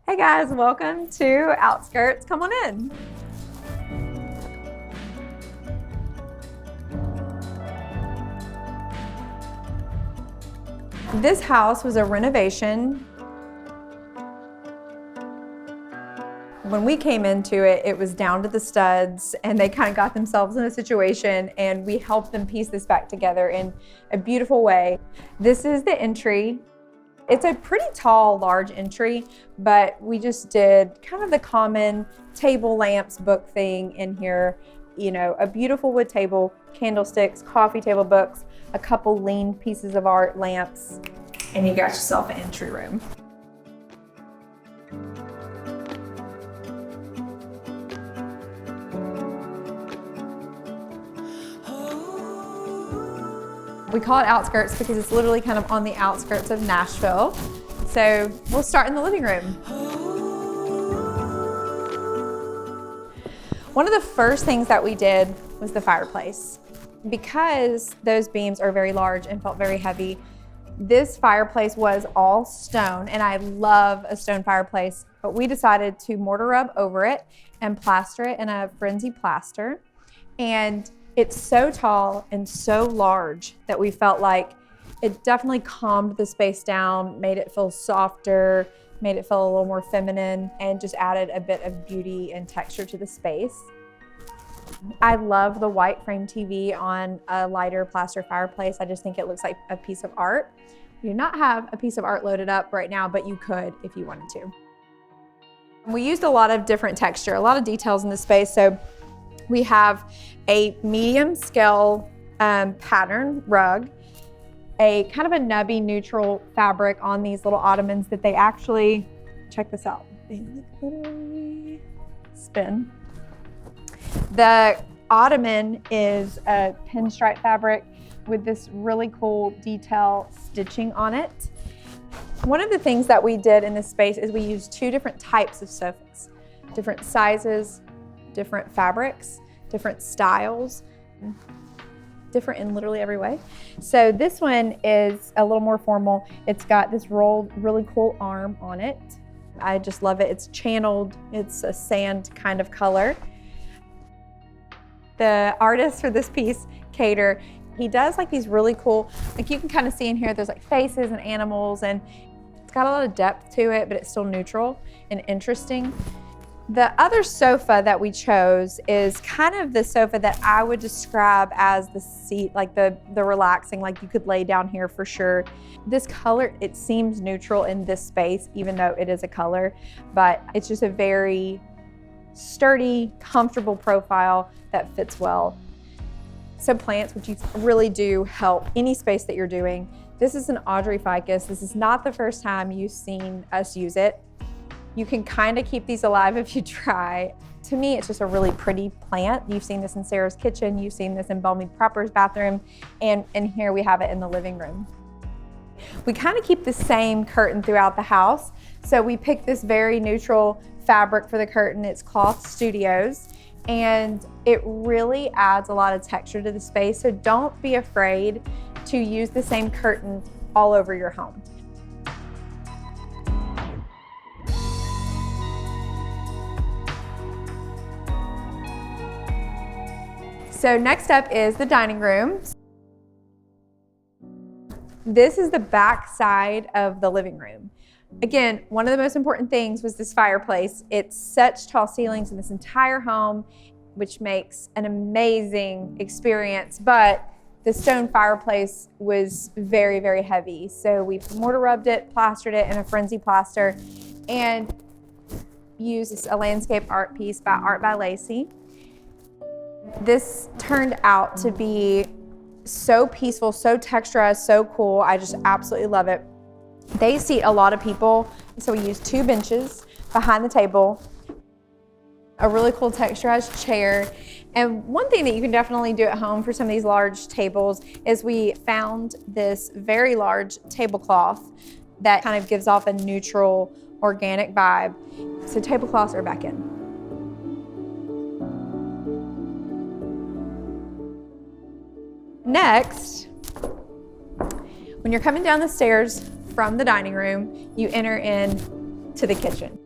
Hey guys, welcome to Outskirts. Come on in. This house was a renovation. When we came into it, it was down to the studs and they kind of got themselves in a situation and we helped them piece this back together in a beautiful way. This is the entry. It's a pretty tall, large entry, but we just did kind of the common table lamps book thing in here. You know, a beautiful wood table, candlesticks, coffee table books, a couple lean pieces of art lamps, and you got yourself an entry room. We call it Outskirts because it's literally kind of on the outskirts of Nashville. So we'll start in the living room. One of the first things that we did was the fireplace. Because those beams are very large and felt very heavy, this fireplace was all stone, and I love a stone fireplace, but we decided to mortar rub over it and plaster it in a frenzy plaster. And it's so tall and so large that we felt like it definitely calmed the space down, made it feel softer, made it feel a little more feminine, and just added a bit of beauty and texture to the space. I love the white frame TV on a lighter plaster fireplace. I just think it looks like a piece of art. We do not have a piece of art loaded up right now, but you could if you wanted to. We used a lot of different texture, a lot of details in the space. So we have a medium scale pattern rug, a kind of a nubby neutral fabric on these little ottomans that they actually, check this out, they literally spin. The ottoman is a pinstripe fabric with this really cool detail stitching on it. One of the things that we did in this space is we used two different types of sofas, different sizes, different fabrics, different styles, different in literally every way. So this one is a little more formal. It's got this rolled, really cool arm on it. I just love it. It's channeled, it's a sand kind of color. The artist for this piece, Cater, he does like these really cool, like you can kind of see in here, there's like faces and animals, and it's got a lot of depth to it, but it's still neutral and interesting. The other sofa that we chose is kind of the sofa that I would describe as the seat, like the relaxing, like you could lay down here for sure. This color, it seems neutral in this space, even though it is a color, but it's just a very sturdy, comfortable profile that fits well. So plants, which really do help any space that you're doing. This is an Audrey ficus. This is not the first time you've seen us use it. You can kind of keep these alive if you try. To me, it's just a really pretty plant. You've seen this in Sarah's kitchen. You've seen this in Balmy Prepper's bathroom. And here we have it in the living room. We kind of keep the same curtain throughout the house. So we picked this very neutral fabric for the curtain. It's Cloth Studios. And it really adds a lot of texture to the space. So don't be afraid to use the same curtain all over your home. So next up is the dining room. This is the back side of the living room. Again, one of the most important things was this fireplace. It's such tall ceilings in this entire home, which makes an amazing experience, but the stone fireplace was very, very heavy. So we mortar rubbed it, plastered it in a frenzy plaster, and used a landscape art piece by Art by Lacey. This turned out to be so peaceful, so texturized, so cool. I just absolutely love it. They seat a lot of people, so we used two benches behind the table, a really cool texturized chair. And one thing that you can definitely do at home for some of these large tables is we found this very large tablecloth that kind of gives off a neutral, organic vibe. So tablecloths are back in. Next, when you're coming down the stairs from the dining room, you enter in to the kitchen.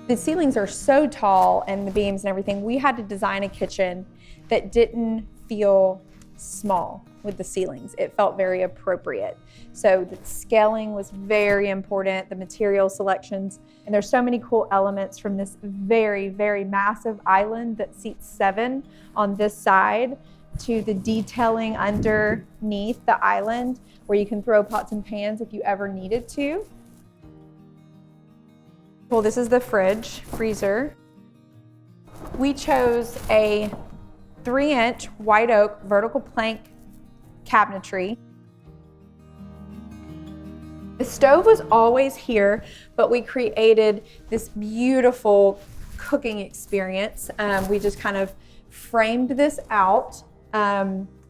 The ceilings are so tall and the beams and everything, we had to design a kitchen that didn't feel small with the ceilings. It felt very appropriate. So the scaling was very important, the material selections, and there's so many cool elements from this very, very massive island that seats 7 on this side to the detailing underneath the island where you can throw pots and pans if you ever needed to. Well, this is the freezer. We chose a 3-inch white oak vertical plank cabinetry. The stove was always here, but we created this beautiful cooking experience. We just kind of framed this out,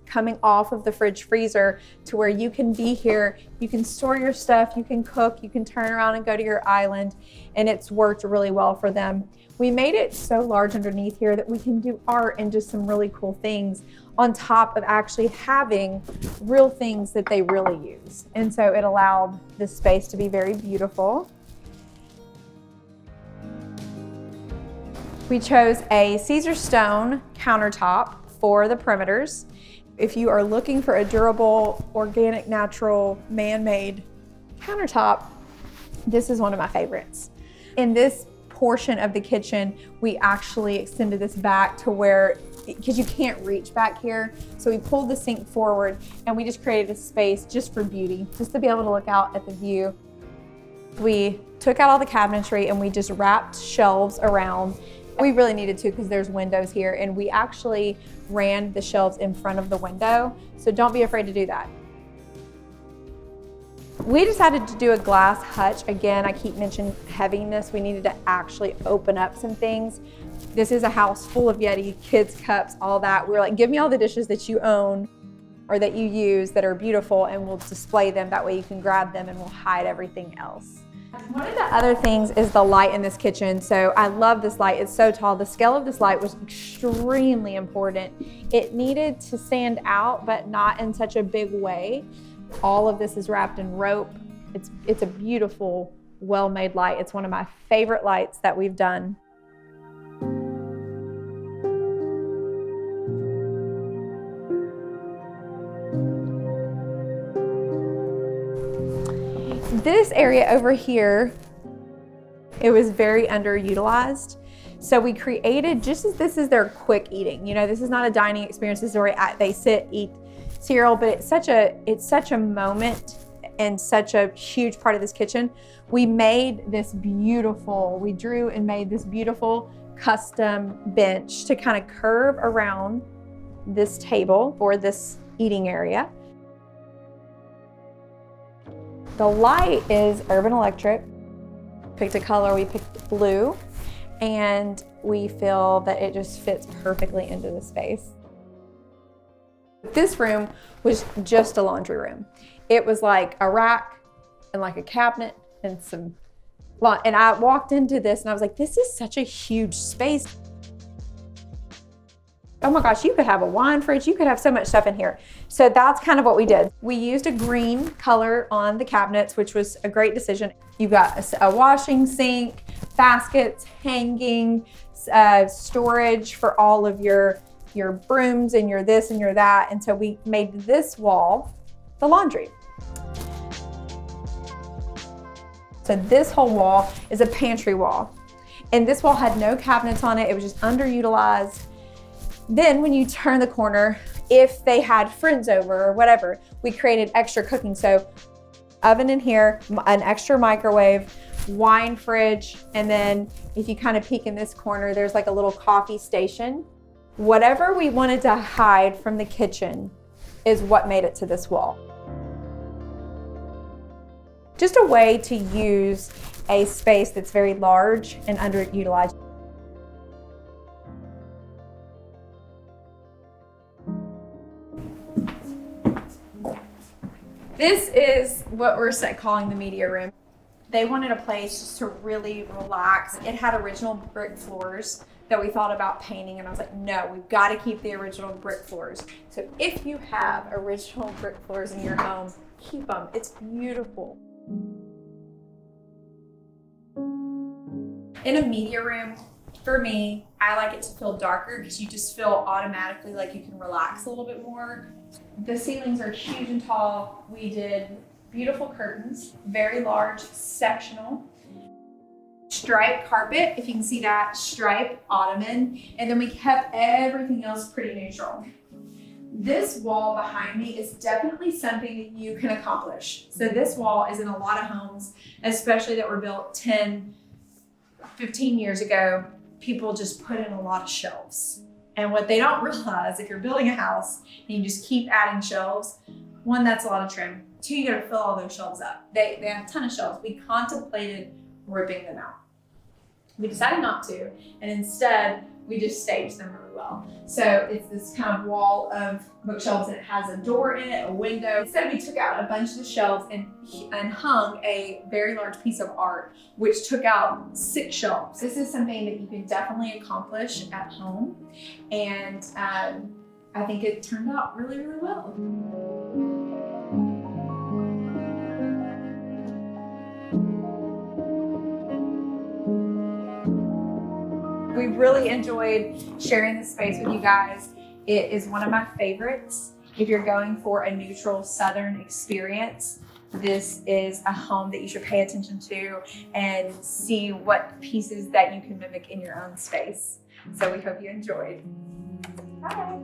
coming off of the fridge freezer to where you can be here, you can store your stuff, you can cook, you can turn around and go to your island, and it's worked really well for them. We made it so large underneath here that we can do art and just some really cool things on top of actually having real things that they really use. And so it allowed this space to be very beautiful. We chose a Caesar stone countertop for the perimeters. If you are looking for a durable, organic, natural, man-made countertop, this is one of my favorites. In this portion of the kitchen, we actually extended this back to where, because you can't reach back here, so we pulled the sink forward and we just created a space just for beauty, just to be able to look out at the view. We took out all the cabinetry and we just wrapped shelves around. We really needed to because there's windows here, and we actually ran the shelves in front of the window, so don't be afraid to do that. We decided to do a glass hutch. Again, I keep mentioning heaviness. We needed to actually open up some things. This is a house full of Yeti, kids' cups, all that. We were like, give me all the dishes that you own or that you use that are beautiful, and we'll display them. That way you can grab them and we'll hide everything else. One of the other things is the light in this kitchen. So I love this light. It's so tall. The scale of this light was extremely important. It needed to stand out, but not in such a big way. All of this is wrapped in rope. It's a beautiful, well-made light. It's one of my favorite lights that we've done. This area over here, it was very underutilized. So we created, just as this is their quick eating, you know, this is not a dining experience, this is where they sit, eat cereal, but it's such a moment and such a huge part of this kitchen. We made this beautiful, we drew and made this beautiful custom bench to kind of curve around this table for this eating area. The light is Urban Electric. Picked a color, we picked blue, and we feel that it just fits perfectly into the space. This room was just a laundry room. It was like a rack and like a cabinet and and I walked into this and I was like, this is such a huge space. Oh my gosh, you could have a wine fridge, you could have so much stuff in here. So that's kind of what we did. We used a green color on the cabinets, which was a great decision. You've got a washing sink, baskets, hanging, storage for all of your brooms and your this and your that. And so we made this wall the laundry. So this whole wall is a pantry wall. And this wall had no cabinets on it. It was just underutilized. Then when you turn the corner, if they had friends over or whatever, we created extra cooking. So oven in here, an extra microwave, wine fridge, and then if you kind of peek in this corner, there's like a little coffee station. Whatever we wanted to hide from the kitchen is what made it to this wall. Just a way to use a space that's very large and underutilized. This is what we're calling the media room. They wanted a place just to really relax. It had original brick floors that we thought about painting, and I was like, no, we've got to keep the original brick floors. So if you have original brick floors in your home, keep them. It's beautiful. In a media room, for me, I like it to feel darker because you just feel automatically like you can relax a little bit more. The ceilings are huge and tall. We did beautiful curtains, very large, sectional. Striped carpet, if you can see that, striped ottoman, and then we kept everything else pretty neutral. This wall behind me is definitely something that you can accomplish. So this wall is in a lot of homes, especially that were built 10, 15 years ago. People just put in a lot of shelves. And what they don't realize, if you're building a house and you just keep adding shelves, one, that's a lot of trim. Two, you gotta fill all those shelves up. They have a ton of shelves. We contemplated ripping them out. We decided not to, and instead we just staged them really well. So it's this kind of wall of bookshelves, and it has a door in it, a window. Instead, we took out a bunch of the shelves and hung a very large piece of art, which took out 6 shelves. This is something that you can definitely accomplish at home, and I think it turned out really, really well. We really enjoyed sharing this space with you guys. It is one of my favorites. If you're going for a neutral Southern experience, this is a home that you should pay attention to and see what pieces that you can mimic in your own space. So we hope you enjoyed. Bye.